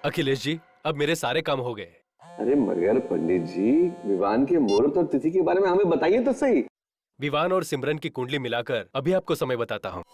अखिलेश जी, अब मेरे सारे काम हो गए। अरे मगर पंडित जी, विवान के मुहूर्त और तिथि के बारे में हमें बताइए तो सही। विवान और सिमरन की कुंडली मिलाकर अभी आपको समय बताता हूँ।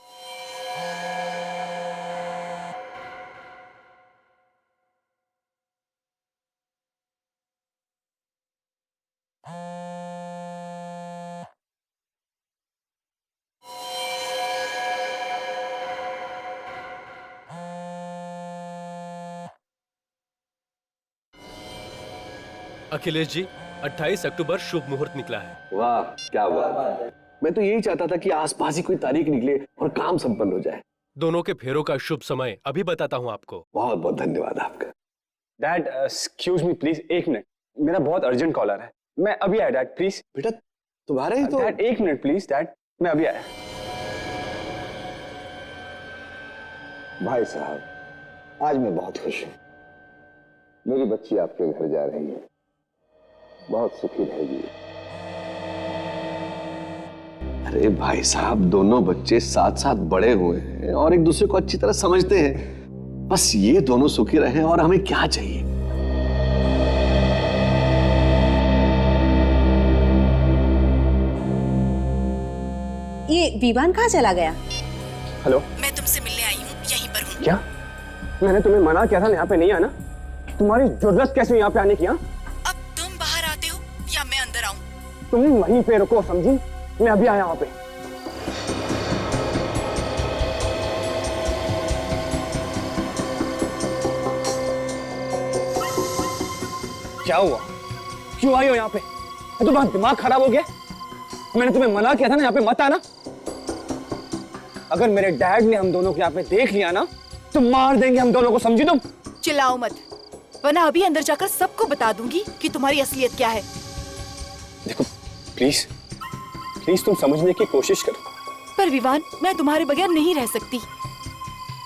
अखिलेश जी, 28 अक्टूबर शुभ मुहूर्त निकला है। वाह, क्या बात है। मैं तो यही चाहता था कि आसपास ही कोई तारीख निकले और काम संपन्न हो जाए। दोनों के फेरों का शुभ समय अभी बताता हूँ आपको। बहुत बहुत धन्यवाद आपका। Dad, excuse me please, 1 minute, मेरा बहुत अर्जेंट कॉल आ रहा है। मैं अभी आया डैड, प्लीज। बेटा तुम्हारा ही तो। डैड 1 मिनट प्लीज, डैड मैं अभी आया। भाई साहब, आज मैं बहुत खुश हूं। मेरी बच्ची आपके घर जा रही है, बहुत सुखी रहेगी। अरे भाई साहब, दोनों बच्चे साथ साथ बड़े हुए हैं और एक दूसरे को अच्छी तरह समझते हैं। बस ये दोनों सुखी रहें और हमें क्या चाहिए। ये विवान कहाँ चला गया? हेलो, मैं तुमसे मिलने आई हूँ, यहीं पर हूँ। क्या? मैंने तुम्हें मना किया था ना यहाँ पे नहीं आना। तुम्हारी जरूरत कैसे यहाँ पे आने की? अब तुम बाहर आते हो या मैं अंदर आऊँ? तुम वहीं पे रुको, समझी? मैं अभी आया वहां पे। क्या हुआ? क्यों आई हो यहाँ पे? तुम्हारा दिमाग खराब हो गया? मैंने तुम्हें मना किया था ना यहाँ पे मत आना। अगर मेरे डैड ने हम दोनों को यहाँ पे देख लिया ना तो मार देंगे हम दोनों को, समझी तुम? चिल्लाओ मत, वरना अभी अंदर जाकर सबको बता दूंगी कि तुम्हारी असलियत क्या है। देखो प्लीज प्लीज, तुम समझने की कोशिश करो। पर विवान, मैं तुम्हारे बगैर नहीं रह सकती।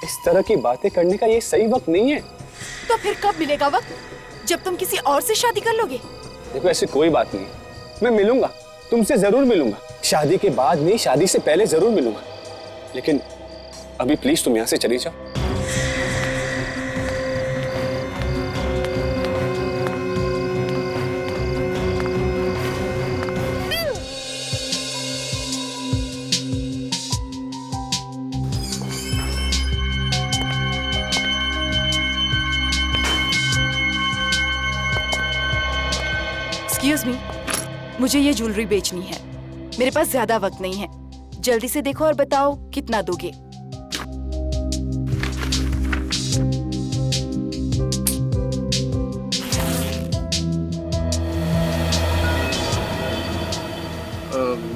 इस तरह की बातें करने का ये सही वक्त नहीं है। तो फिर कब मिलेगा वक्त? जब तुम किसी और से शादी कर लोगे? देखो ऐसी कोई बात नहीं, मैं मिलूंगा, तुमसे जरूर मिलूंगा। शादी के बाद नहीं, शादी से पहले जरूर मिलूंगा। लेकिन अभी प्लीज तुम यहाँ से चली जाओ। एक्सक्यूज मी, मुझे ये ज्वेलरी बेचनी है। मेरे पास ज्यादा वक्त नहीं है, जल्दी से देखो और बताओ कितना दोगे।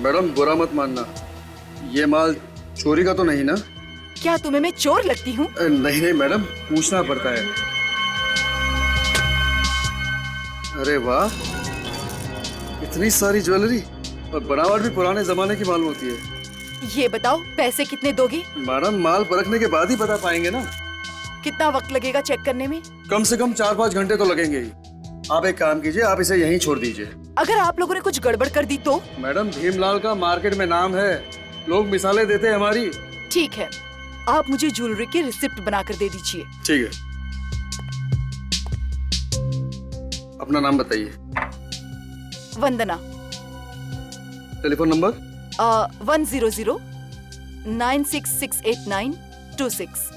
मैडम बुरा मत मानना, ये माल चोरी का तो नहीं ना? क्या तुम्हें मैं चोर लगती हूँ? नहीं नहीं मैडम, पूछना पड़ता है। अरे वाह, इतनी सारी ज्वेलरी और बनावट भी पुराने जमाने की मालूम होती है। ये बताओ पैसे कितने दोगे? मैडम माल परखने के बाद ही बता पाएंगे ना। कितना वक्त लगेगा चेक करने में? कम से कम 4-5 घंटे तो लगेंगे ही। आप एक काम कीजिए, आप इसे यहीं छोड़ दीजिए। अगर आप लोगों ने कुछ गड़बड़ कर दी तो? मैडम भीमलाल का मार्केट में नाम है, लोग मिसालें देते हैं हमारी। ठीक है, आप मुझे ज्वेलरी की रिसिप्ट बनाकर दे दीजिए। ठीक है, अपना नाम बताइए। वंदना। Telephone number? 100966892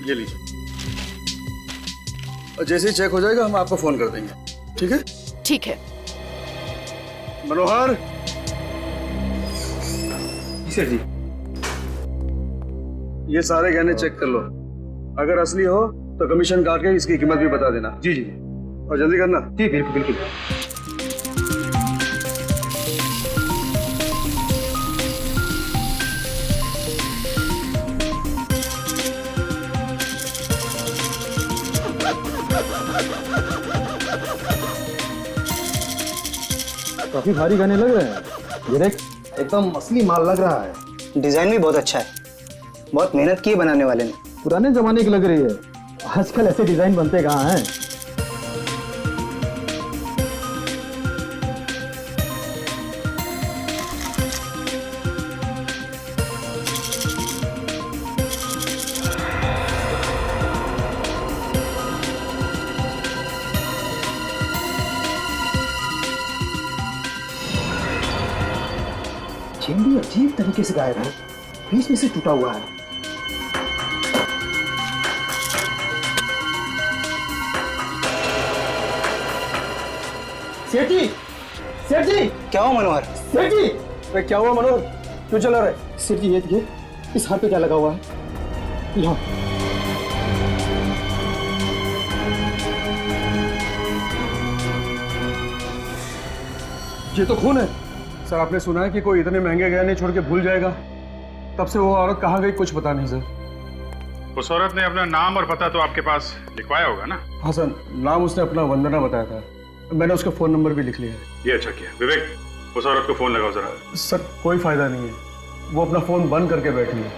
ये लीजिए, और जैसे ही चेक हो जाएगा हम आपको फोन कर देंगे। ठीक है? ठीक है। मनोहर। सर जी। ये सारे गहने चेक कर लो, अगर असली हो तो कमीशन काट के इसकी कीमत भी बता देना। जी जी, और जल्दी करना। जी बिल्कुल बिल्कुल। काफी भारी गाने लग रहे हैं। ये देख, एकदम असली माल लग रहा है। डिजाइन भी बहुत अच्छा है, बहुत मेहनत की है बनाने वाले ने। पुराने जमाने की लग रही है, आजकल ऐसे डिजाइन बनते कहाँ हैं। चेन भी अजीब तरीके से गायब है, बीच में से टूटा हुआ है। सेठ जी, सेठ जी, क्या हुआ मनोहर? सेठ जी! अरे क्या हुआ मनोहर? क्यों चला रहे? सेठ जी, ये इस हाथ पे क्या लगा हुआ है? यहाँ। ये तो खून है। सर आपने सुना है कि कोई इतने महंगे गहने छोड़ के भूल जाएगा? तब से वो औरत कहाँ गई कुछ पता नहीं सर। उस औरत ने अपना नाम और पता तो आपके पास लिखवाया होगा ना? हाँ सर, नाम उसने अपना वंदना बताया था। मैंने उसका फोन नंबर भी लिख लिया है। ये अच्छा किया। विवेक, उस औरत को फोन लगाओ जरा। सर कोई फायदा नहीं है, वो अपना फोन बंद करके बैठी है।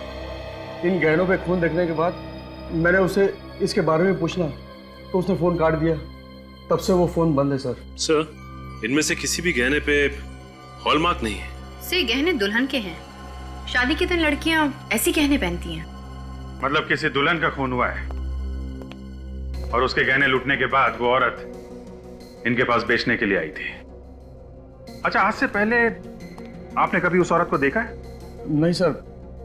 इन गहनों पे खून देखने के बाद मैंने उसे इसके बारे में पूछना तो उसने फोन काट दिया। तब से वो फोन बंद है सर। सर, इनमें से किसी भी गहने पे हॉलमार्क नहीं है। से गहने दुल्हन के हैं। शादी के दिन लड़कियां ऐसी गहने पहनती हैं। मतलब किसी दुल्हन का खून हुआ है और उसके गहने लूटने के बाद वो औरत इनके पास बेचने के लिए आई थी। अच्छा, आज से पहले आपने कभी उस औरत को देखा है? नहीं सर,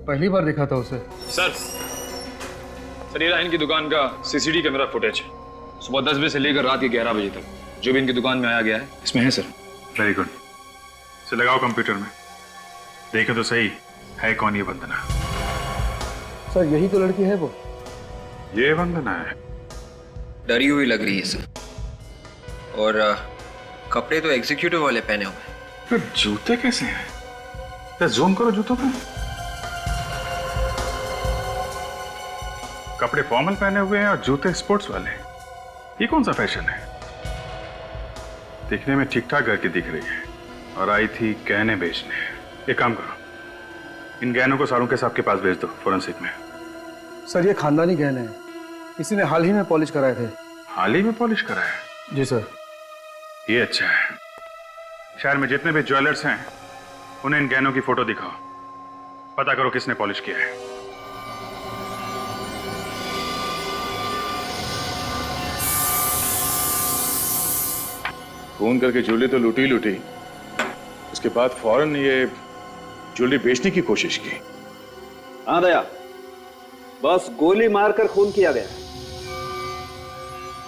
पहली बार देखा था उसे। सर ये इनकी दुकान का सीसीटीवी कैमरा फुटेज है। सुबह 10 बजे से लेकर रात के 11 बजे तक जो भी इनकी दुकान में आया गया है इसमें है सर। Very good. इसे लगाओ कंप्यूटर में, देखे तो सही है कौन ये वंदना। सर यही तो लड़की है वो। ये वंदना है। डरी हुई लग रही है सर, और कपड़े तो एग्जीक्यूटिव वाले पहने हुए हैं। फिर जूते कैसे हैं? तो जूम करो जूतों पे। कपड़े फॉर्मल पहने हुए हैं और जूते स्पोर्ट्स वाले। ये कौन सा फैशन है? दिखने में ठीक ठाक घर की दिख रही है और आई थी गहने बेचने। एक काम करो, इन गहनों को सारूके साहब के पास भेज दो फोरेंसिक में। सर ये खानदानी गहने हैं, किसी ने हाल ही में पॉलिश कराए थे। हाल ही में पॉलिश कराया? जी सर। ये अच्छा है। शहर में जितने भी ज्वेलर्स हैं उन्हें इन गहनों की फोटो दिखाओ, पता करो किसने पॉलिश किया है। फोन करके ज्वेलरी तो लूटी लूटी, उसके बाद फौरन ये ज्वेलरी बेचने की कोशिश की। हाँ दया, बस गोली मारकर खून किया गया।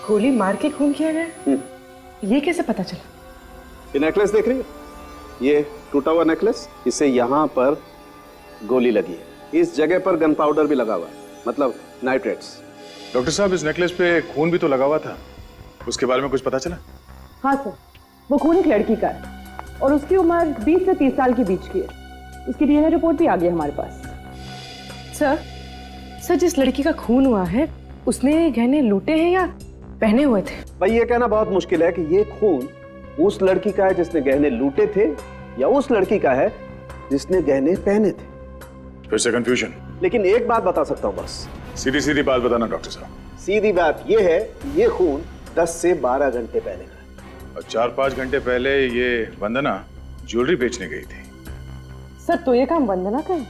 गोली मार के खून किया गया? ये कैसे पता चला? ये नेकलेस देख रही हो? ये टूटा हुआ नेकलेस, इसे यहाँ पर गोली लगी है। इस जगह पर गन पाउडर भी लगा हुआ है, मतलब नाइट्रेट्स। डॉक्टर साहब, इस नेकलेस पे खून भी तो लगा हुआ था, उसके बारे में कुछ पता चला? हाँ सर, वो खून एक लड़की का है और उसकी उम्र 20 से 30 साल के बीच की है। उसकी डीएनए रिपोर्ट भी आ गई हमारे पास। सर जिस लड़की का खून हुआ है उसने गहने लूटे हैं या पहने हुए थे? भाई ये कहना बहुत मुश्किल है कि ये खून उस लड़की का है जिसने गहने लूटे थे या उस लड़की का है जिसने गहने पहने थे। फिर से कंफ्यूजन। लेकिन एक बात बता सकता हूँ बस। सीधी सीधी बात बताना डॉक्टर साहब। सीधी बात ये है, ये खून 10 से 12 घंटे पहले का है। और 4-5 घंटे पहले ये वंदना ज्वेलरी बेचने गई थी। सर तो ये काम वंदना का है।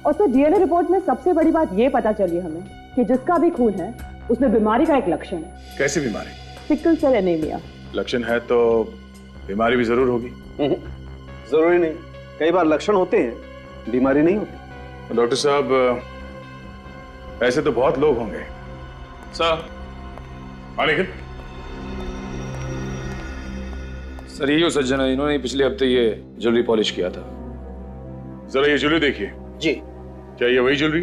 और सर डीएनए रिपोर्ट में सबसे बड़ी बात ये पता चली हमें कि जिसका भी खून है उसमें बीमारी का एक लक्षण है। कैसी बीमारी? Sickle cell anaemia. लक्षण है तो बीमारी भी जरूर होगी। जरूरी नहीं, कई बार लक्षण होते हैं, बीमारी नहीं होती। डॉक्टर साहब, ऐसे तो बहुत लोग होंगे। सर लेकिन सर ये सज्जन है, इन्होंने पिछले हफ्ते ये ज्वेलरी पॉलिश किया था। जरा ये ज्वेलरी देखिए। जी। क्या ये वही ज्वेलरी?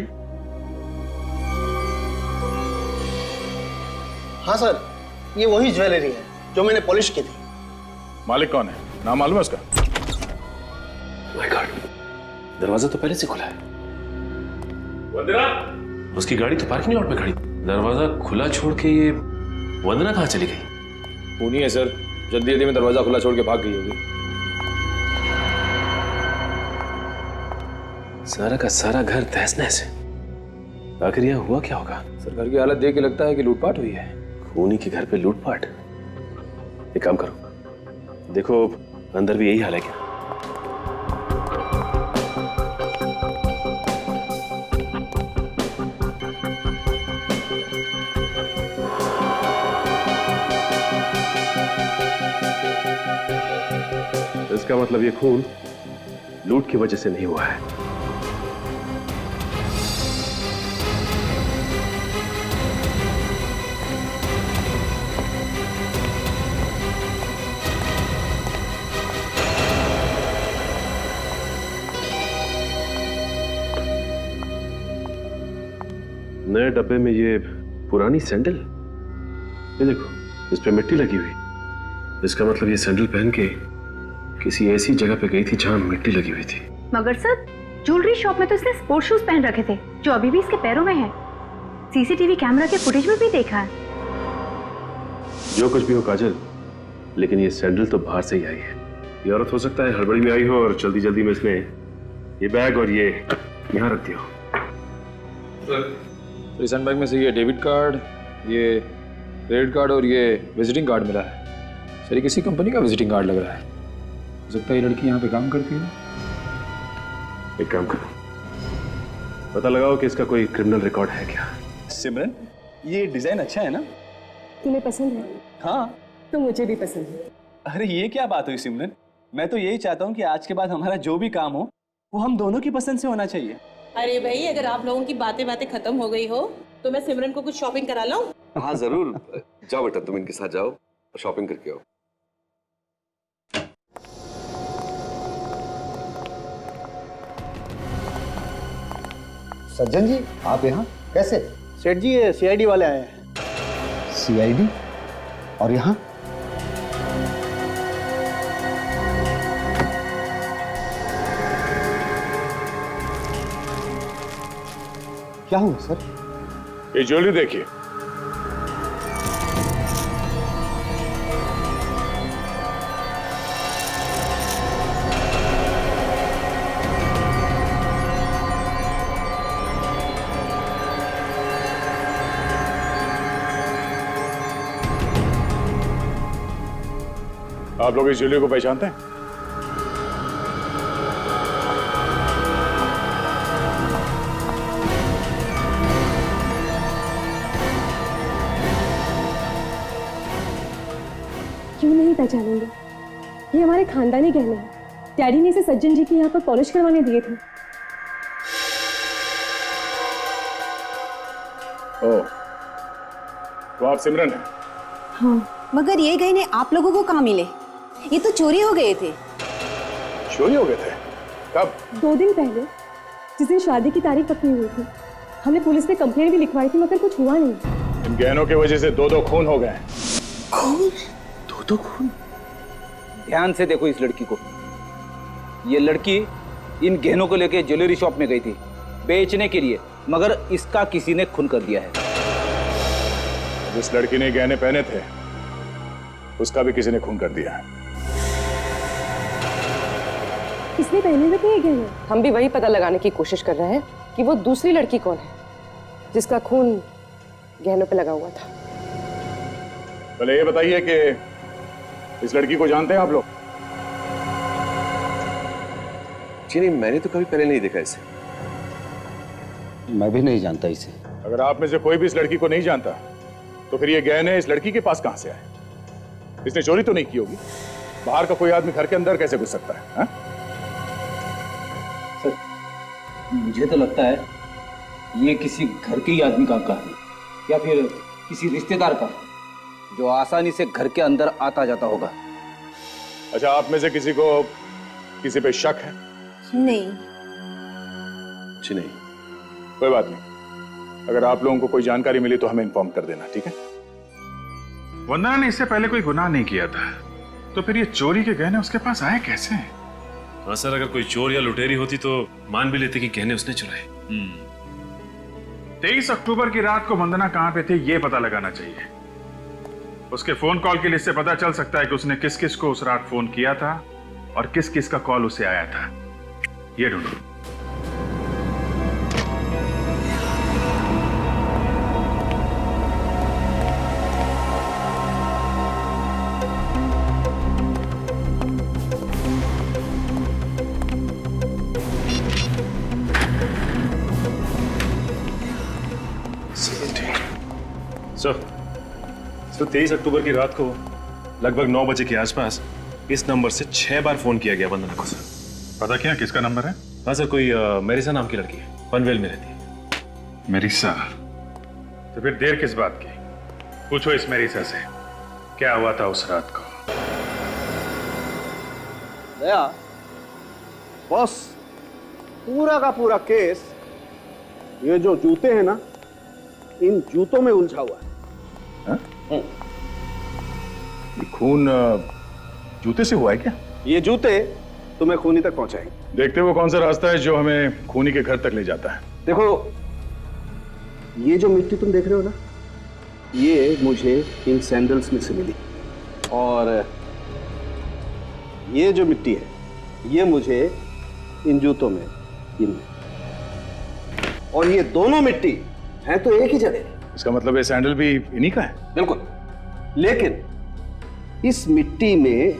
हाँ सर, ये वही ज्वेलरी है जो मैंने पॉलिश की थी। मालिक कौन है? नाम मालूम है उसका? माय गॉड, दरवाजा तो पहले से खुला है। वंदना! उसकी गाड़ी तो पार्किंग लॉट में खड़ी, दरवाजा खुला छोड़ के ये वंदना कहाँ चली गई? खूनी है सर, जल्दी जल्दी में दरवाजा खुला छोड़ के भाग गई होगी। सारा का सारा घर तहस नहस है। आखिर यह हुआ क्या होगा? सर घर की हालत देख के लगता है कि लूटपाट हुई है। खूनी के घर पे लूटपाट? एक काम करो, देखो अंदर भी यही हाल है क्या? इसका मतलब ये खून लूट की वजह से नहीं हुआ है। नए डब्बे में ये पुरानी सैंडल, ये देखो इस पे मिट्टी लगी हुई। इसका मतलब ये सैंडल पहन के किसी ऐसी जगह पे गई थी जहां मिट्टी लगी हुई थी। मगर सर, ज्वेलरी शॉप में तो इसने स्पोर्ट शूज पहन रखे थे जो अभी भी इसके पैरों में है। सीसीटीवी कैमरा के फुटेज में भी देखा है। जो कुछ भी हो काजल, लेकिन ये सैंडल तो बाहर से ही आई है। ये औरत हो सकता है हड़बड़ी में आई हो और जल्दी जल्दी में इसने ये बैग और ये यहाँ रख दिया हो। इस हैंडबैग में से ये डेबिट कार्ड, ये क्रेडिट कार्ड और ये विजिटिंग कार्ड मिला है। सर ये किसी कंपनी का विजिटिंग कार्ड लग रहा है। हो सकता है ये लड़की यहाँ पे काम करती है। एक काम करो, पता लगाओ कि इसका कोई क्रिमिनल रिकॉर्ड है क्या। सिमरन, ये डिजाइन अच्छा है ना? तुम्हें पसंद है? हाँ। तो मुझे भी पसंद है। अरे ये क्या बात हुई सिमरन, मैं तो यही चाहता हूँ कि आज के बाद हमारा जो भी काम हो वो हम दोनों की पसंद से होना चाहिए। अरे भाई, अगर आप लोगों की बातें खत्म हो गई हो तो मैं सिमरन को कुछ शॉपिंग करा लाऊं? हाँ जरूर, जाओ बेटा, तुम इनके साथ जाओ और शॉपिंग करके आओ। सज्जन जी, आप यहाँ कैसे? सेठ जी, ये सीआईडी वाले आए हैं। सीआईडी? और यहाँ? क्या हुआ सर? ये ज्वेलरी देखिए। आप लोग इस ज्वेलरी को पहचानते हैं? क्यों नहीं पहचानेंगे? ये हमारे खानदानी गहने हैं। डैडी ने इसे सज्जन जी के यहाँ पर पॉलिश करवाने दिए थे। ओह, तो आप सिमरन हैं? हाँ। मगर ये गहने आप लोगों को कहाँ मिले? ये तो चोरी हो गए थे। चोरी हो गए थे? कब? 2 दिन पहले, जिस दिन शादी की तारीख पक्की हुई थी। हमने पुलिस में कंप्लेंट भी लिखवाई थी मगर कुछ हुआ नहीं। इन गहनों की वजह से 2 खून हो गए। खून? 2 खून? ध्यान से देखो इस लड़की को। ये लड़की इन गहनों को लेके ज्वेलरी शॉप में गई थी बेचने के लिए, मगर इसका किसी ने खून कर दिया है। जिस लड़की ने गहने पहने थे उसका भी किसी ने खून कर दिया है। किसने पहने हुए थे ये गहने? हम भी वही पता लगाने की कोशिश कर रहे हैं कि वो दूसरी लड़की कौन है जिसका खून गहनों पे लगा हुआ था। पहले ये बताइए कि इस लड़की को जानते हैं आप लोग? जी नहीं, मैंने तो कभी पहले नहीं देखा इसे। मैं भी नहीं जानता इसे। अगर आप में से कोई भी इस लड़की को नहीं जानता तो फिर ये गहने इस लड़की के पास कहां से आए? इसने चोरी तो नहीं की होगी। बाहर का कोई आदमी घर के अंदर कैसे घुस सकता है? हा? सर, मुझे तो लगता है ये किसी घर के ही आदमी का है या फिर किसी रिश्तेदार का, जो आसानी से घर के अंदर आता जाता होगा। अच्छा, आप में से किसी को किसी पे शक है? नहीं। जी नहीं, कोई बात नहीं। अगर आप लोगों को कोई जानकारी मिली तो हमें इन्फॉर्म कर देना, ठीक है? वंदना ने इससे पहले कोई गुनाह नहीं किया था, तो फिर ये चोरी के गहने उसके पास आए कैसे? हाँ सर, अगर कोई चोर या लुटेरी होती तो मान भी लेते कि गहने उसने चुराए। 23 अक्टूबर की रात को वंदना कहां पे थी ये पता लगाना चाहिए। उसके फोन कॉल की लिस्ट से पता चल सकता है कि उसने किस किस को उस रात फोन किया था और किस किस का कॉल उसे आया था। ये ढूंढो। सर 23 अक्टूबर की रात को लगभग 9 बजे के आसपास इस नंबर से 6 बार फोन किया गया वंदना को सर। पता क्या किसका नंबर है? हाँ सर, कोई मेरिसा नाम की लड़की है, पनवेल में रहती है। मेरिसा? तो फिर देर किस बात की? पूछो इस मेरिसा से क्या हुआ था उस रात को। दया, बॉस, पूरा का पूरा केस ये जो जूते हैं ना, इन जूतों में उलझा हुआ है। ये खून जूते से हुआ है क्या? ये जूते तुम्हें खूनी तक पहुंचाएंगे। देखते वो कौन सा रास्ता है जो हमें खूनी के घर तक ले जाता है। देखो, ये जो मिट्टी तुम देख रहे हो ना, ये मुझे इन सैंडल्स में से मिली, और ये जो मिट्टी है ये मुझे इन जूतों में, इनमें, और ये दोनों मिट्टी है तो एक ही जगह। इसका मतलब ये सैंडल भी इन्हीं का है? बिल्कुल, लेकिन इस मिट्टी में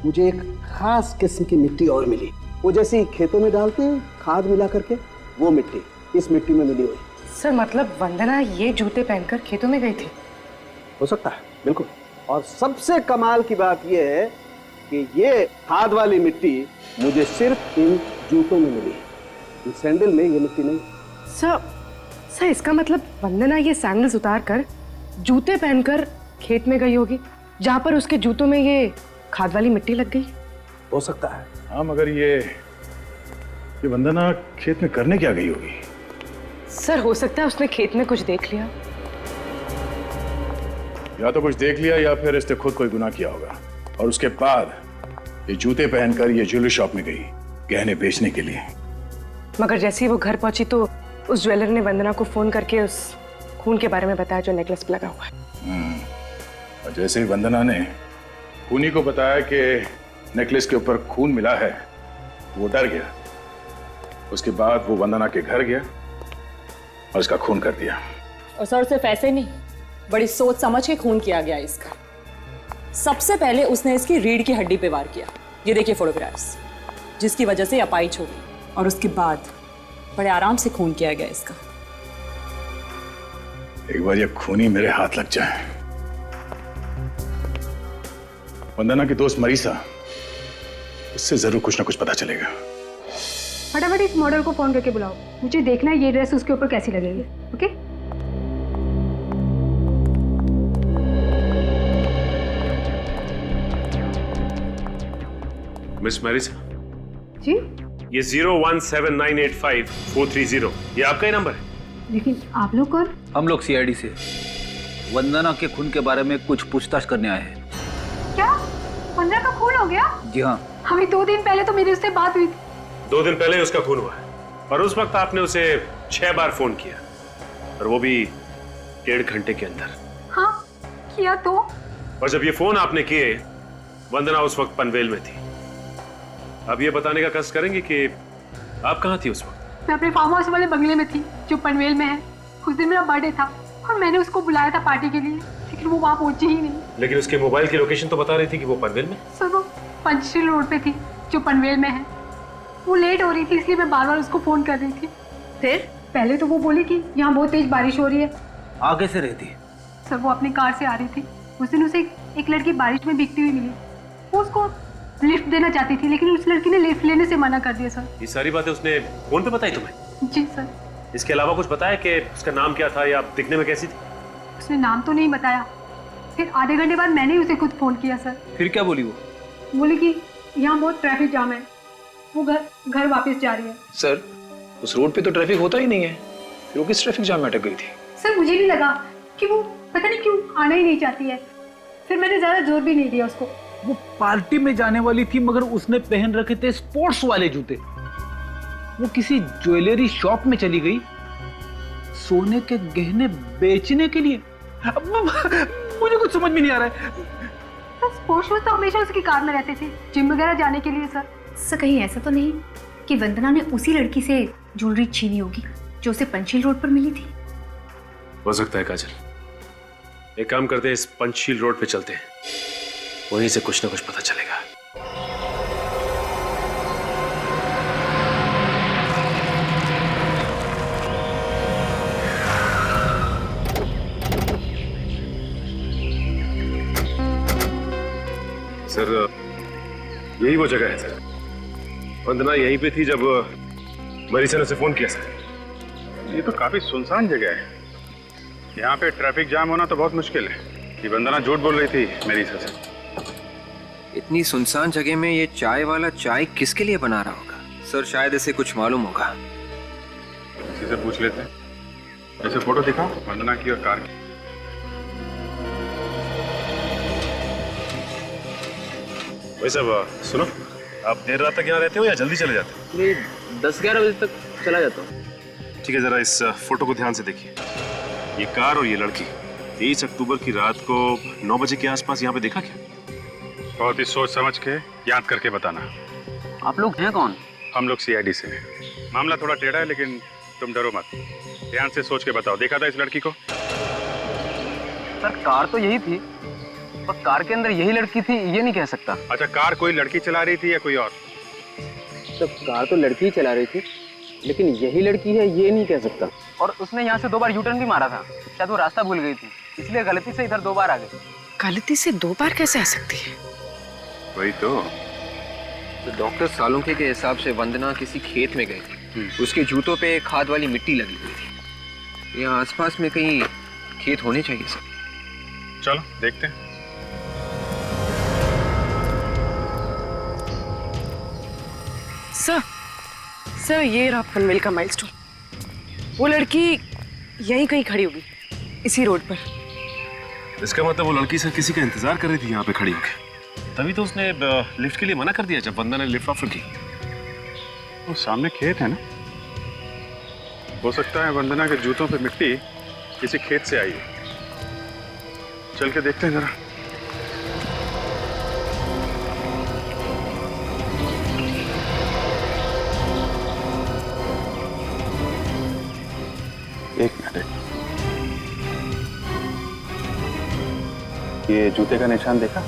मुझे एक खास किस्म की मिट्टी और मिली। वो जैसे खेतों में डालते हैं खाद मिला करके, वो मिट्टी इस मिट्टी में मिली हुई। सर मतलब वंदना ये जूते पहनकर खेतों में गई थी? हो सकता है, बिल्कुल। और सबसे कमाल की बात यह है कि ये खाद वाली मिट्टी मुझे सिर्फ इन जूतों में मिली है, इन सैंडल में ये मिट्टी नहीं। सर इसका मतलब वंदना ये सैंडल्स उतार कर जूते पहनकर खेत में गई होगी, जहाँ पर उसके जूतों में ये खाद वाली मिट्टी लग गई। हो सकता है। हाँ, मगर ये वंदना खेत में करने क्या गई होगी? सर हो सकता है उसने खेत में कुछ देख लिया, या तो कुछ देख लिया या फिर इसने खुद कोई गुनाह किया होगा और उसके बाद ये जूते पहनकर ये ज्वेलरी शॉप में गई गहने बेचने के लिए। मगर जैसे ही वो घर पहुंची तो उस ज्वेलर ने वंदना को फोन करके उस खून के बारे में बताया जो नेकलेस पे लगा हुआ है। और जैसे ही वंदना ने खूनी को बताया कि नेकलेस के ऊपर खून मिला है, वो डर गया। उसके बाद वो वंदना के घर गया और इसका खून कर दिया। और सर सिर्फ ऐसे नहीं, बड़ी सोच समझ के खून किया गया इसका। सबसे पहले उसने इसकी रीढ़ की हड्डी पे वार किया, ये देखिए फोटोग्राफ्स, जिसकी वजह से अपाइच हो गई। और उसके बाद बड़े आराम से खून किया गया इसका। एक बार ये खूनी मेरे हाथ लग जाए। वंदना की दोस्त मरीसा, उससे जरूर कुछ ना कुछ पता चलेगा। फटाफट इस मॉडल को फोन करके बुलाओ, मुझे देखना है ये ड्रेस उसके ऊपर कैसी लगेगी। ओके? मिस मैरिसा जी? ये 017985430 ये आपका ही नंबर है? लेकिन आप लोग कौन? हम लोग सीआईडी से वंदना के खून के बारे में कुछ पूछताछ करने आए हैं। क्या वंदना का खून हो गया? जी हाँ। हमें 2 दिन पहले तो मेरी उससे बात हुई थी। 2 दिन पहले उसका खून हुआ है और उस वक्त आपने उसे 6 बार फोन किया, और वो भी 1.5 घंटे के अंदर। हाँ किया तो। और जब ये फोन आपने किए, वंदना उस वक्त पनवेल में थी। अब ये बताने का कष्ट करेंगे कि आप कहाँ थी उस वक्त? मैं अपने फार्म हाउस वाले बंगले में थी जो पनवेल में है। उस दिन मेरा बर्थडे था और मैंने उसको बुलाया था पार्टी के लिए, लेकिन वो वहाँ पहुंची ही नहीं। लेकिन उसके मोबाइल की लोकेशन तो बता रही थी कि वो पनवेल में। सर वो पंचशील रोड पे थी जो पनवेल में है। वो लेट हो रही थी इसलिए मैं बार बार उसको फोन कर रही थी। फिर पहले तो वो बोली कि यहाँ बहुत तेज बारिश हो रही है। आगे से रहती है? सर वो अपनी कार से आ रही थी। उस दिन उसे एक लड़की बारिश में भीगती हुई मिली। वो उसको लिफ्ट देना चाहती थी, लेकिन उस लड़की ने लिफ्ट लेने से मना कर दिया। सर ये सारी बातें उसने फोन पे बताई तुम्हें? जी सर। इसके अलावा कुछ बताया कि उसका नाम क्या था या दिखने में कैसी थी? उसने नाम तो नहीं बताया। फिर आधे घंटे बाद मैंने उसे खुद फोन किया। सर फिर क्या बोली वो? बोली कि यहाँ बहुत ट्रैफिक जाम है, वो घर वापस जा रही है। सर उस रोड पे तो ट्रैफिक होता ही नहीं है, फिर वो किस ट्रैफिक जाम में अटक गई थी? सर मुझे भी लगा कि वो पता नहीं क्यों आना ही नहीं चाहती है। फिर मैंने ज्यादा जोर भी नहीं दिया उसको। वो पार्टी में जाने वाली थी मगर उसने पहन रखे थे स्पोर्ट्स वाले जूते। वो किसी ज्वेलरी शॉप में चली गई सोने के गहने बेचने के लिए। मुझे कुछ समझ में नहीं आ रहा है। स्पोर्ट्स शूज तो हमेशा उसकी कार में रहते थे जिम वगैरह जाने के लिए। सर कहीं ऐसा तो नहीं कि वंदना ने उसी लड़की से ज्वेलरी छीनी होगी जो उसे पंचशील रोड पर मिली थी? हो सकता है काजल। एक काम करते हैं, इस पंचशील रोड पे चलते हैं, वहीं से कुछ ना कुछ पता चलेगा। सर यही वो जगह है सर वंदना यहीं पे थी जब मरीसा ने उसे फोन किया सर। ये तो काफी सुनसान जगह है, यहाँ पे ट्रैफिक जाम होना तो बहुत मुश्किल है। ये वंदना झूठ बोल रही थी मरीसा से। इतनी सुनसान जगह में ये चाय वाला चाय किसके लिए बना रहा होगा? सर शायद इसे कुछ मालूम होगा। किसी से पूछ लेते हैं। ऐसे फोटो दिखाओ वंदना की और कार की। भाई साहब सुनो, आप देर रात तक यहाँ रहते हो या जल्दी चले जाते हो? मैं 10-11 बजे तक चला जाता हूँ। ठीक है, जरा इस फोटो को ध्यान से देखिए। ये कार और ये लड़की 23 अक्टूबर की रात को 9 बजे के आसपास यहाँ पे देखा क्या? बहुत ही सोच समझ के याद करके बताना। आप लोग हैं कौन? हम लोग सीआईडी से हैं। मामला थोड़ा टेढ़ा है लेकिन तुम डरो मत, ध्यान से सोच के बताओ। देखा था इस लड़की को? सर कार तो यही थी, पर कार के अंदर यही लड़की थी ये नहीं कह सकता। अच्छा, कार कोई लड़की चला रही थी या कोई और? सर कार तो लड़की ही चला रही थी, लेकिन यही लड़की है ये नहीं कह सकता। और उसने यहाँ से 2 बार यूटर्न भी मारा था, शायद वो रास्ता भूल गई थी, इसलिए गलती से इधर 2 बार आ गई। गलती से 2 बार कैसे आ सकती है? वही तो डॉक्टर सालुंखे के हिसाब से वंदना किसी खेत में गई थी। उसके जूतों पे खाद वाली मिट्टी लगी हुई थी। यहाँ आसपास में कहीं खेत होने चाहिए सर। चलो देखते हैं। सर ये रहा पनवेल का माइलस्टोन। वो लड़की यहीं कहीं खड़ी होगी, इसी रोड पर। इसका मतलब वो लड़की सर किसी का इंतजार कर रही थी यहाँ पे खड़ी होकर, तभी तो उसने लिफ्ट के लिए मना कर दिया जब वंदना ने लिफ्ट ऑफर की। वो सामने खेत है ना, हो सकता है वंदना के जूतों पे मिट्टी किसी खेत से आई है। चल के देखते हैं जरा। एक मिनट, ये जूते का निशान देखा?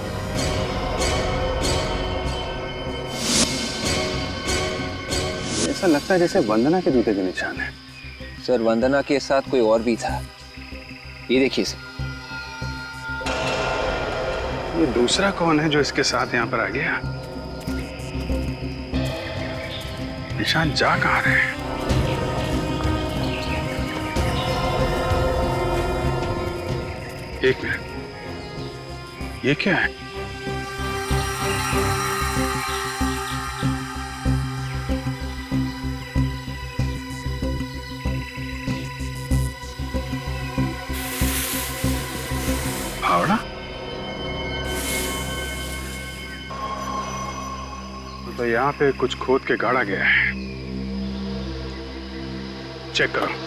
ऐसा लगता है जैसे वंदना के जूते के निशान है। सर वंदना के साथ कोई और भी था, ये देखिए सर। ये दूसरा कौन है जो इसके साथ यहाँ पर आ गया? निशान जा कहाँ रहे हैं? एक मिनट, ये क्या है? फावड़ा? तो यहाँ पे कुछ खोद के गाड़ा गया है। चेक करो।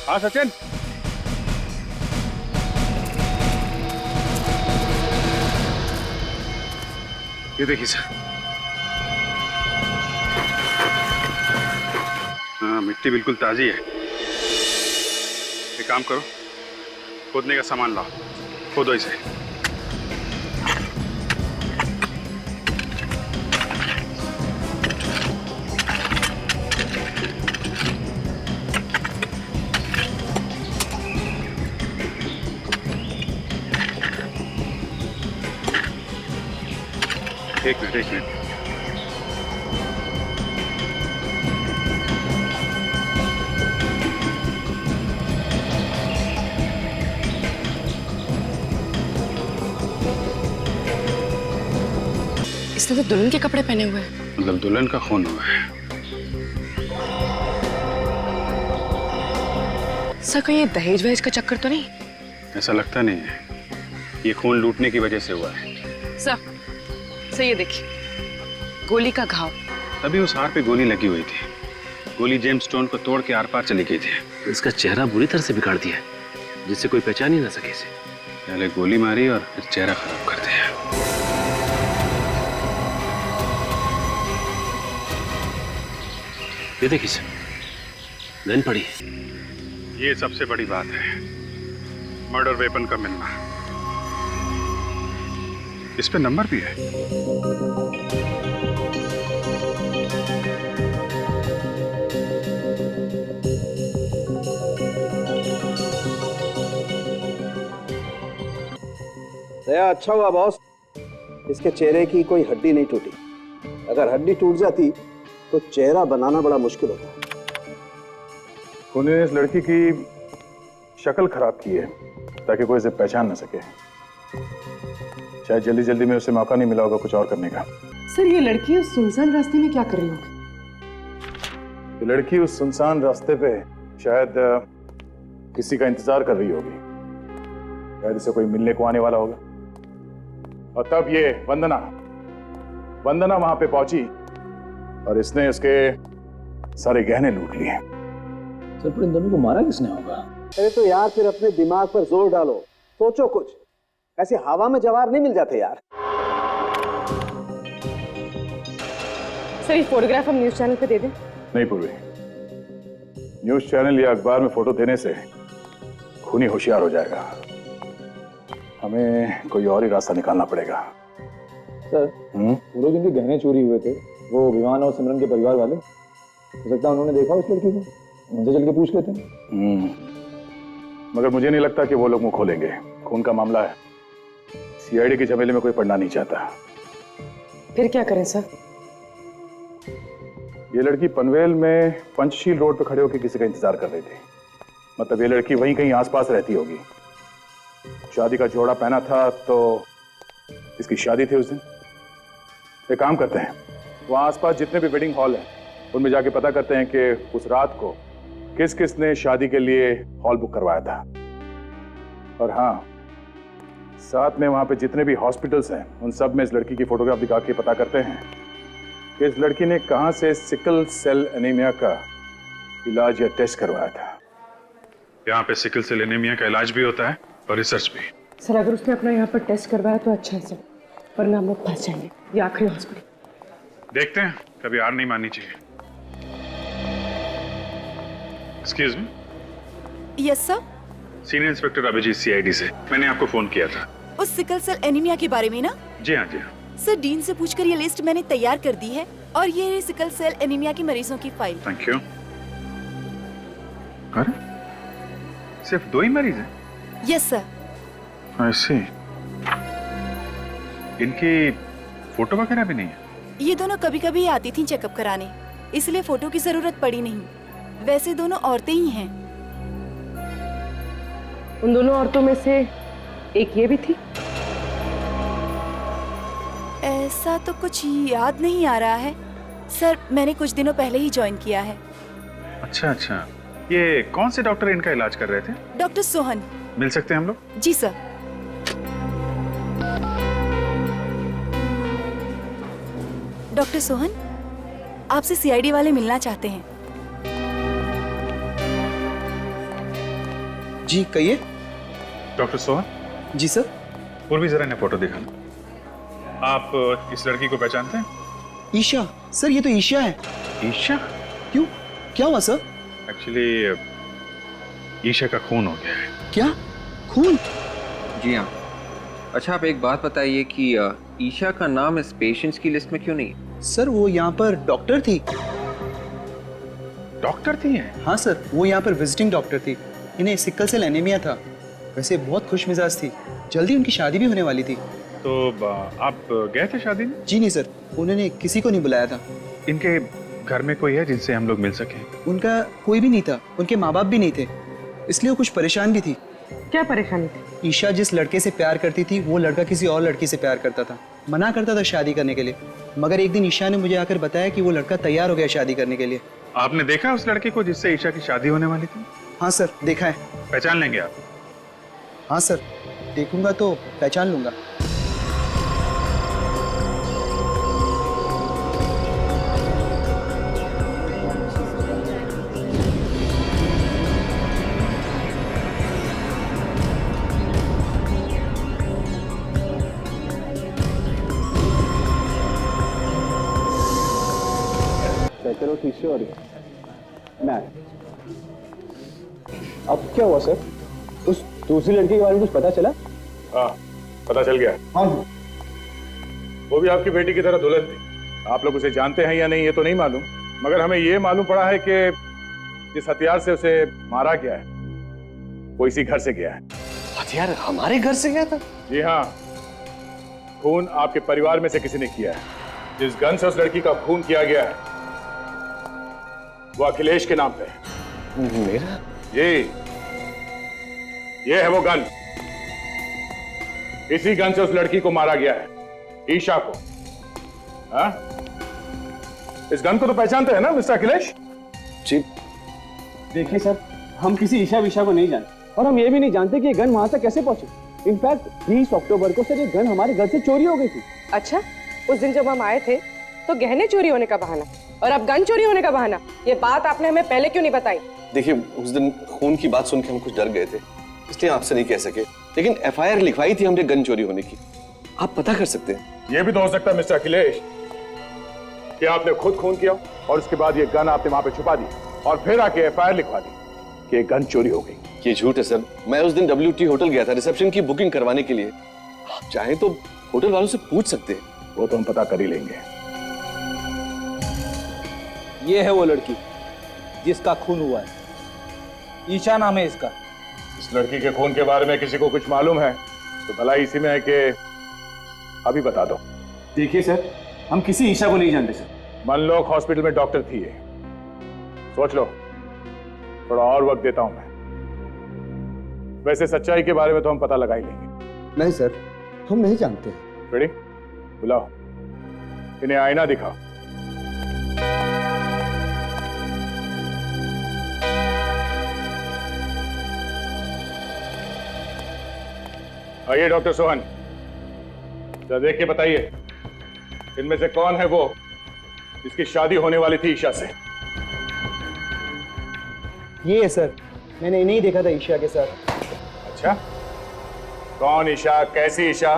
हाँ सचिन, ये देखिए सर। हाँ, मिट्टी बिल्कुल ताजी है। एक काम करो, खोदने का सामान लाओ, खोदो इसे। एक मिनट, एक मिनट। इसने तो दुल्हन के कपड़े पहने हुए हैं। मतलब दुल्हन का खून हुआ है। सर कहीं ये दहेज वहेज का चक्कर तो नहीं? ऐसा लगता नहीं है, ये खून लूटने की वजह से हुआ है। सर ये देखिए, गोली का घाव। तभी उस हार पे गोली लगी हुई थी। गोली जेम्स स्टोन को तोड़ के आर पार चली गई थी। इसका चेहरा बुरी तरह से बिगाड़ दिया है। जिससे कोई पहचान ही ना सके इसे। पहले गोली मारी और फिर चेहरा खराब कर दिया। ये देखिए सर, गन पड़ी है। ये सबसे बड़ी बात है, मर्डर वेपन का मिलना। इस पे नंबर भी है। दया, अच्छा हुआ बॉस, इसके चेहरे की कोई हड्डी नहीं टूटी। अगर हड्डी टूट जाती तो चेहरा बनाना बड़ा मुश्किल होता। खूनी ने इस लड़की की शक्ल खराब की है ताकि कोई इसे पहचान न सके। शायद जल्दी जल्दी में उसे मौका नहीं मिला होगा कुछ और करने का। सर, ये लड़की उस सुनसान रास्ते में क्या कर रही होगी? ये लड़की उस सुनसान रास्ते पे शायद किसी का इंतजार कर रही होगी। शायद इसे कोई मिलने को आने वाला होगा। और तब ये वंदना वहां पे पहुंची और इसने उसके सारे गहने लूट लिए। सर, पर इन दोनों को मारा किसने होगा? अरे तो यार फिर अपने दिमाग पर जोर डालो, सोचो कुछ। ऐसे हवा में जवाब नहीं मिल जाते यार। सर, ये फोटोग्राफ हम न्यूज चैनल पे दे दें? नहीं पूर्वी, न्यूज चैनल या अखबार में फोटो देने से खूनी होशियार हो जाएगा। हमें कोई और ही रास्ता निकालना पड़ेगा। सर, वो लोग जिनके गहने चोरी हुए थे, वो विवान और सिमरन के परिवार वाले, हो सकता है उन्होंने देखा उस लड़की को। उनसे चल के पूछ लेते हैं। मगर मुझे नहीं लगता कि वो लोग मुंह खोलेंगे। खून का मामला है, सीआईडी के झमेले में कोई पड़ना नहीं चाहता। फिर क्या करें सर? ये लड़की पनवेल में पंचशील रोड पर खड़े होकर किसी का इंतजार कर रही थी। मतलब ये लड़की वहीं कहीं आसपास रहती होगी। शादी का जोड़ा पहना था तो इसकी शादी थी उस दिन। एक काम करते हैं, वहां आसपास जितने भी वेडिंग हॉल हैं उनमें जाके पता करते हैं कि उस रात को किस किस ने शादी के लिए हॉल बुक करवाया था। और हाँ, साथ में वहां पे जितने भी हॉस्पिटल्स हैं उन सब में इस लड़की की फोटोग्राफ दिखा के पता करते हैं कि इस लड़की ने कहां से सिकल सेल एनीमिया का इलाज या टेस्ट करवाया था। यहाँ पे सिकल सेल एनीमिया का इलाज भी होता है और रिसर्च भी। सर, अगर उसने अपना यहाँ पर टेस्ट करवाया तो अच्छा है सर, वरना हम लोग फंस जाएंगे। ये आखिरी हॉस्पिटल। देखते हैं, कभी हार नहीं माननी चाहिए। Excuse me. Yes sir. Senior inspector Abhijit, CID से। मैंने आपको फोन किया था उस सिकल सेल एनीमिया के बारे में ना? जी हाँ, जी हाँ। सर, डीन से पूछकर ये लिस्ट मैंने तैयार कर दी है और ये है सिकल सेल एनीमिया के मरीजों की फाइल। Thank you. अरे सिर्फ 2 ही मरीज हैं? Yes sir. I see. इनकी फोटो वगैरह भी नहीं है? ये दोनों कभी कभी आती थी चेकअप कराने, इसलिए फोटो की जरूरत पड़ी नहीं। वैसे दोनों औरतें ही हैं। उन दोनों औरतों में से एक ये भी थी? ऐसा तो कुछ याद नहीं आ रहा है सर, मैंने कुछ दिनों पहले ही ज्वाइन किया है। अच्छा अच्छा। ये कौन से डॉक्टर इनका इलाज कर रहे थे? डॉक्टर सोहन। मिल सकते हैं हम लोग? जी सर। डॉक्टर सोहन, आपसे सीआईडी वाले मिलना चाहते हैं। जी कहिए। डॉक्टर सोहन। जी सर। पूर्वी, जरा ने फोटो दिखा। आप इस लड़की को पहचानते हैं? ईशा। सर, ये तो ईशा है। ईशा? क्यों, क्या हुआ सर? एक्चुअली ईशा का खून हो गया है। क्या खून? जी हाँ। अच्छा, आप एक बात बताइए कि ईशा का नाम इस पेशेंट्स की लिस्ट में क्यों नहीं? सर, वो यहाँ पर डॉक्टर थी। डॉक्टर थी? हाँ सर, वो यहाँ पर विजिटिंग डॉक्टर थी। इन्हें सिकल सेल एनीमिया था। वैसे बहुत खुश मिजाज थी। जल्दी उनकी शादी भी होने वाली थी। तो आप गए थे शादी में? जी नहीं सर, उन्होंने किसी को नहीं बुलाया था। इनके घर में कोई है जिनसे हम लोग मिल सकें? उनका कोई भी नहीं था, उनके माँ बाप भी नहीं थे, इसलिए वो कुछ परेशान भी थी। क्या परेशानी थी? ईशा जिस लड़के से प्यार करती थी वो लड़का किसी और लड़की से प्यार करता था। मना करता था शादी करने के लिए, मगर एक दिन ईशा ने मुझे आकर बताया कि वो लड़का तैयार हो गया शादी करने के लिए। आपने देखा उस लड़के को जिससे ईशा की शादी होने वाली थी? हाँ सर, देखा है। पहचान लेंगे आप? हाँ सर, देखूंगा तो पहचान लूंगा। थी श्योर मैं। अब क्या हुआ सर? उस दूसरी लड़की के बारे में कुछ पता चला? हाँ, पता चल गया। हाँ, वो भी आपकी बेटी की तरह दुल्हन थी। आप लोग उसे जानते हैं या नहीं ये तो नहीं मालूम, मगर हमें ये मालूम पड़ा है कि जिस हथियार से उसे मारा गया है वो इसी घर से गया है। हथियार हमारे घर से गया था? जी हाँ, खून आपके परिवार में से किसी ने किया है। जिस गन से उस लड़की का खून किया गया है वो अखिलेश के नाम पे है। मेरा? ये है वो गन। इसी गन से उस लड़की को मारा गया है, ईशा को। हाँ? इस गन को तो पहचानते हैं ना मिस्टर अखिलेश? जी। देखिए सर, हम किसी ईशा विशा को नहीं जानते और हम ये भी नहीं जानते कि ये गन वहां तक कैसे पहुंचे। इनफैक्ट 20 अक्टूबर को सर ये गन हमारे घर से चोरी हो गई थी। अच्छा, उस दिन जब हम आए थे तो गहने चोरी होने का बहाना और अब गन चोरी होने का बहाना। ये बात आपने हमें पहले क्यों नहीं बताई? देखिए, उस दिन खून की बात सुन के हम कुछ डर गए थे, इसलिए आपसे नहीं कह सके, लेकिन FIR लिखवाई थी हमने गन चोरी होने की। आप पता कर सकते हैं। यह भी तो हो सकता है मिस्टर अखिलेश कि आपने खुद खून किया और उसके बाद ये गन आपने वहां पे छुपा दी और फिर आके FIR लिखवा दी कि ये गन चोरी हो गई। ये झूठ है सर। मैं उस दिन WT होटल गया था रिसेप्शन की बुकिंग करवाने के लिए। आप चाहें तो होटल वालों से पूछ सकते हैं। वो तो हम पता कर ही लेंगे। ये है वो लड़की जिसका खून हुआ है, ईशा नाम है इसका। इस लड़की के खून के बारे में किसी को कुछ मालूम है तो भला इसी में है कि अभी बता दो। देखिए सर, हम किसी ईशा को नहीं जानते सर। मनलोक हॉस्पिटल में डॉक्टर थी ये। सोच लो, थोड़ा और वक्त देता हूं मैं। वैसे सच्चाई के बारे में तो हम पता लगा ही लेंगे। नहीं सर, हम नहीं जानते। रेडी? बुलाओ, इन्हें आईना दिखाओ। आइए डॉक्टर सोहन, जरा देख के बताइए इनमें से कौन है वो जिसकी शादी होने वाली थी ईशा से? ये है सर, मैंने इन्हें ही देखा था ईशा के साथ। अच्छा, कौन ईशा, कैसी ईशा?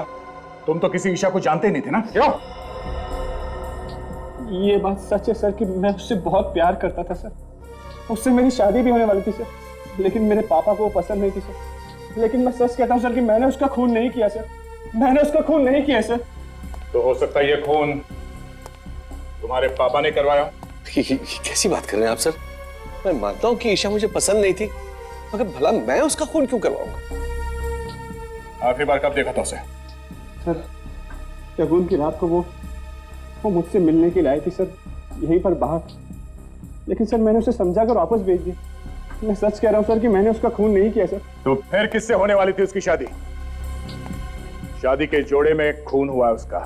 तुम तो किसी ईशा को जानते नहीं थे ना? क्यों? ये बात सच है सर कि मैं उससे बहुत प्यार करता था सर। उससे मेरी शादी भी होने वाली थी सर, लेकिन मेरे पापा को वो पसंद नहीं थी सर। लेकिन मैं सच कहता हूँ सर कि मैंने उसका खून नहीं किया सर। मैंने उसका खून नहीं किया सर। तो हो सकता है ये खून तुम्हारे पापा ने करवाया। कैसी बात कर रहे हैं आप सर? मैं मानता हूँ कि ईशा मुझे पसंद नहीं थी, मगर भला मैं उसका खून क्यों करवाऊंगा? आखिरी बार कब देखा था उसे? सर, शगुन की रात को वो मुझसे मिलने के लिए आई थी सर, यहीं पर बाहर। लेकिन सर मैंने उसे समझा कर वापस भेज दी। मैं सच कह रहा हूँ सर कि मैंने उसका खून नहीं किया सर। तो फिर किससे होने वाली थी उसकी शादी? शादी के जोड़े में खून हुआ है उसका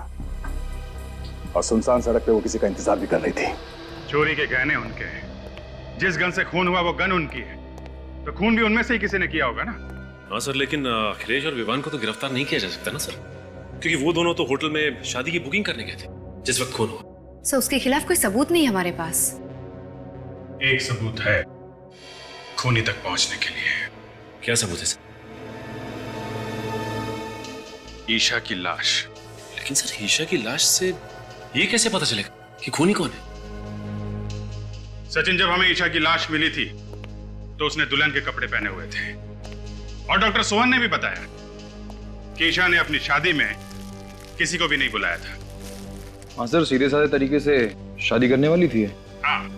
और सुनसान सड़क पे वो किसी का इंतजार भी कर रही थी। चोरी के गहने उनके हैं, जिस गन से खून हुआ वो गन उनकी है, तो खून भी उनमें से ही किसी ने किया होगा ना? हाँ सर, लेकिन अखिलेश और विवान को तो गिरफ्तार नहीं किया जा सकता ना सर, क्योंकि वो दोनों तो होटल में शादी की बुकिंग करने गए थे जिस वक्त खून हुआ। सर, उसके खिलाफ कोई सबूत नहीं हमारे पास। एक सबूत है खूनी तक पहुंचने के लिए। क्या सबूत है सर? ईशा की लाश। लेकिन सर, ईशा की लाश से ये कैसे पता चलेगा कि खूनी कौन है? सचिन, जब हमें ईशा की लाश मिली थी तो उसने दुल्हन के कपड़े पहने हुए थे और डॉक्टर सोहन ने भी बताया कि ईशा ने अपनी शादी में किसी को भी नहीं बुलाया था। हाँ सर, सीधे साधे तरीके से शादी करने वाली थी। हाँ,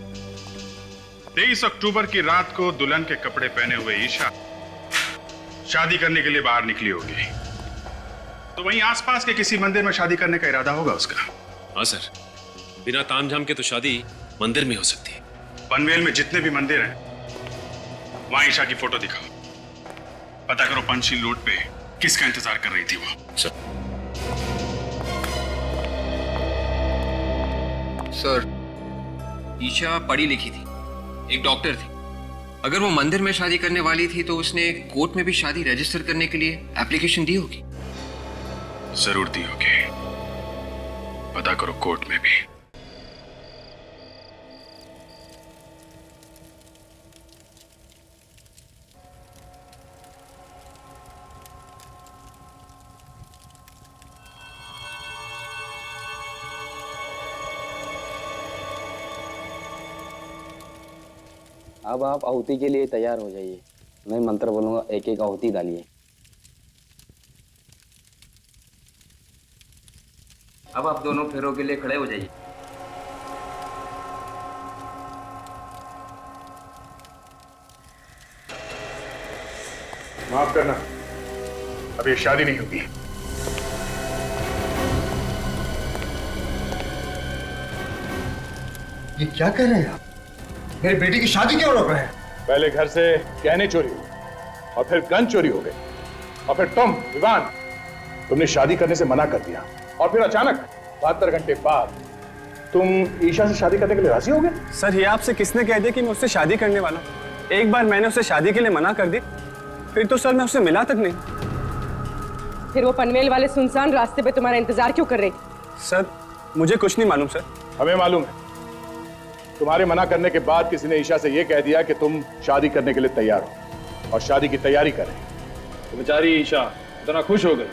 23 अक्टूबर की रात को दुल्हन के कपड़े पहने हुए ईशा शादी करने के लिए बाहर निकली होगी, तो वहीं आसपास के किसी मंदिर में शादी करने का इरादा होगा उसका। हाँ सर, बिना तामझाम के तो शादी मंदिर में हो सकती है। पनवेल में जितने भी मंदिर हैं वहां ईशा की फोटो दिखाओ, पता करो पंचशील रोड पे किसका इंतजार कर रही थी वो। सर, ईशा पढ़ी लिखी थी, एक डॉक्टर थी। अगर वो मंदिर में शादी करने वाली थी तो उसने कोर्ट में भी शादी रजिस्टर करने के लिए एप्लीकेशन दी होगी। जरूर दी होगी, पता करो कोर्ट में भी। अब आप आहुति के लिए तैयार हो जाइए। मैं मंत्र बोलूंगा, एक एक आहुति डालिए। अब आप दोनों फेरों के लिए खड़े हो जाइए। माफ करना, अब ये शादी नहीं होगी। ये क्या कह रहे हैं आप? मेरी बेटी की शादी क्यों रोक रहे हैं? पहले घर से गहने चोरी हुए और फिर गन चोरी हो गए और फिर तुम विवान, तुमने शादी करने से मना कर दिया और फिर अचानक 72 घंटे बाद तुम ईशा से शादी करने के लिए राजी हो गए। सर, ये आपसे किसने कह दिया कि मैं उससे शादी करने वाला हूं? एक बार मैंने उससे शादी के लिए मना कर दी, फिर तो सर मैं उससे मिला तक नहीं। फिर वो पनवेल वाले सुनसान रास्ते पे तुम्हारा इंतजार क्यों कर रही थी? सर, मुझे कुछ नहीं मालूम सर। हमें मालूम है, तुम्हारे मना करने के बाद किसी ने ईशा से यह कह दिया कि तुम शादी करने के लिए तैयार हो और शादी की तैयारी कर रहे हो। तो बेचारी ईशा इतना खुश हो गई,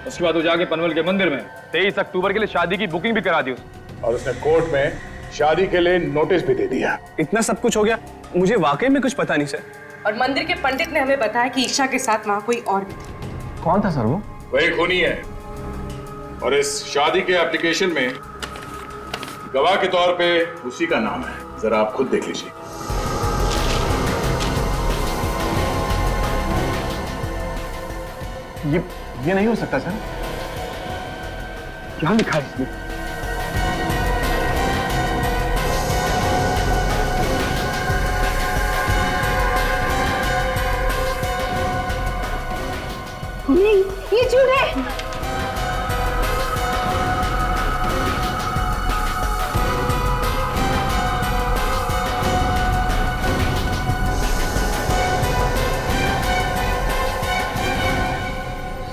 उसके बाद वो जाके पनवेल के मंदिर में 23 अक्टूबर के लिए शादी की बुकिंग भी करा दी और उसने कोर्ट में शादी के लिए नोटिस भी दे दिया। इतना सब कुछ हो गया, मुझे वाकई में कुछ पता नहीं सर। और मंदिर के पंडित ने हमें बताया कि ईशा के साथ वहाँ कोई और भी था। कौन था सर वो? वही खूनी है और इस शादी के एप्लीकेशन में गवाह के तौर पे उसी का नाम है। जरा आप खुद देख लीजिए। ये नहीं हो सकता सर। क्या लिखा है इसमें? ये झूठ है।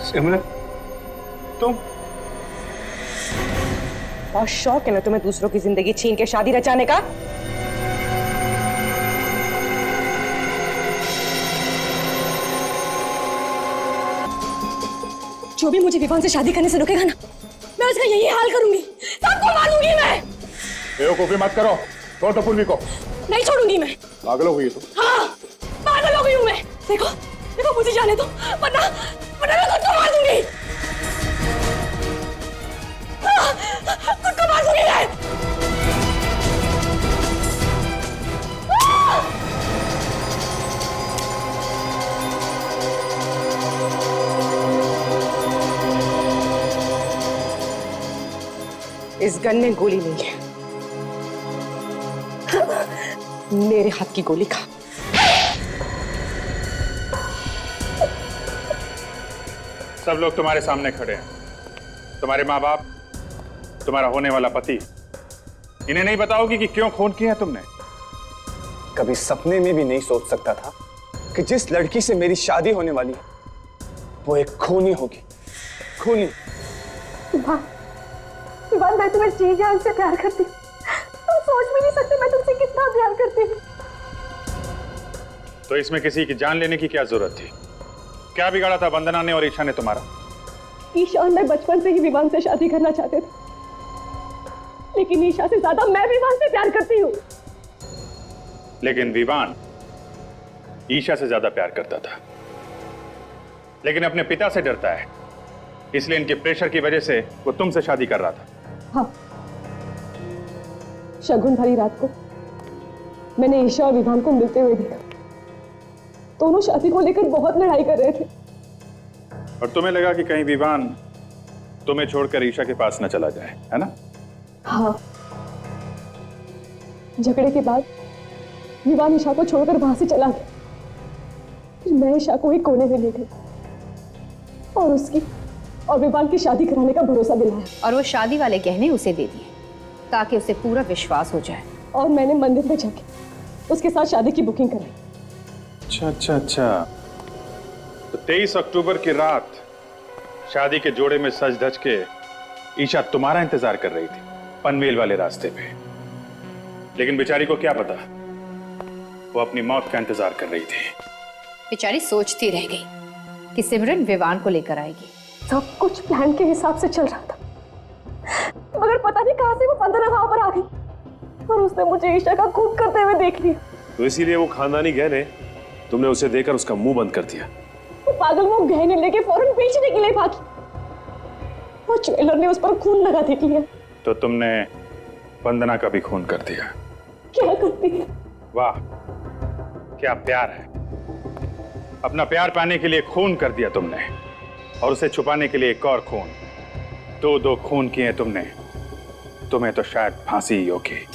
सिमरन, तुम? बहुत शौक है ना तुम्हें दूसरों की जिंदगी छीन के शादी रचाने का? जो भी मुझे विवान से शादी करने से रोकेगा ना, मैं उसका यही हाल करूंगी, सबको मारूंगी मैं। बेवकूफी मत करो, छोड़ तो पूर्वी को। नहीं छोड़ूंगी मैं। पागल हो गई तुम? हाँ, पागल हो गई हूँ मैं। देखो देखो, मुझे जाने दो, वरना मैं खुद को मार दूंगी। खुद को मार दूंगी मैं। इस गन में गोली नहीं है, मेरे हाथ की गोली खा। सब लोग तुम्हारे सामने खड़े हैं, तुम्हारे माँ बाप, तुम्हारा होने वाला पति। इन्हें नहीं बताओगी कि क्यों खून किया है तुमने? कभी सपने में भी नहीं सोच सकता था कि जिस लड़की से मेरी शादी होने वाली है वो एक खूनी होगी। खूनी। विवान, मैं तुम्हें जी जान से प्यार करती हूँ। तुम सोच भी नहीं सकते मैं तुमसे कितना प्यार करती हूँ। तो इसमें किसी की जान लेने की क्या जरूरत थी? क्या बिगाड़ा था वंदना ने और ईशा ने तुम्हारा? ईशा और मैं बचपन से ही विवान से शादी करना चाहते थे, लेकिन ईशा से ज्यादा मैं विवान से प्यार करती हूँ। लेकिन विवान ईशा से ज्यादा प्यार करता था, लेकिन अपने पिता से डरता है, इसलिए इनके प्रेशर की वजह से वो तुमसे शादी कर रहा था। हाँ, शगुन भरी रात को मैंने ईशा और विवान को मिलते हुए देखा। दोनों शादी को लेकर बहुत लड़ाई कर रहे थे और तुम्हें लगा कि कहीं विवान तुम्हें छोड़कर ईशा के पास न चला जाए, है ना? हाँ, झगड़े के बाद विवान ईशा को छोड़कर वहां से चला गया। फिर मैं ईशा को एक कोने में ले गई और उसकी और विवान की शादी कराने का भरोसा दिलाया। और वो शादी वाले गहने उसे दे दिए ताकि उसे पूरा विश्वास हो जाए। और मैंने मंदिर में जाके उसके साथ शादी की बुकिंग कराई। अच्छा। तो 23 अक्टूबर की रात शादी के जोड़े में सज धज के ईशा तुम्हारा इंतजार कर रही थी पनवेल वाले रास्ते पे, लेकिन बेचारी को क्या पता वो अपनी मौत का इंतजार कर रही थी। बेचारी सोचती रह गई कि सिमरन विवान को लेकर आएगी। सब कुछ प्लान के हिसाब से चल रहा था, मगर पता नहीं कहां से वो वंदना वहां पर आ गई और उसने मुझे ईशा का खून करते हुए देख लिया। तो इसीलिए वो खानदानी गहने तुमने उसे देकर उसका मुंह बंद कर दिया। वो पागल वो गहने लेके फौरन बेचने के लिए भागी। वो ज्वेलर ने उस पर खून लगा देख लिया। तो तुमने वंदना का भी खून कर दिया। क्या करती है? वाह, क्या प्यार है। अपना प्यार पाने के लिए खून कर दिया तुमने, और उसे छुपाने के लिए एक और खून। दो खून किए तुमने। तुम्हें तो शायद फांसी ही होगी।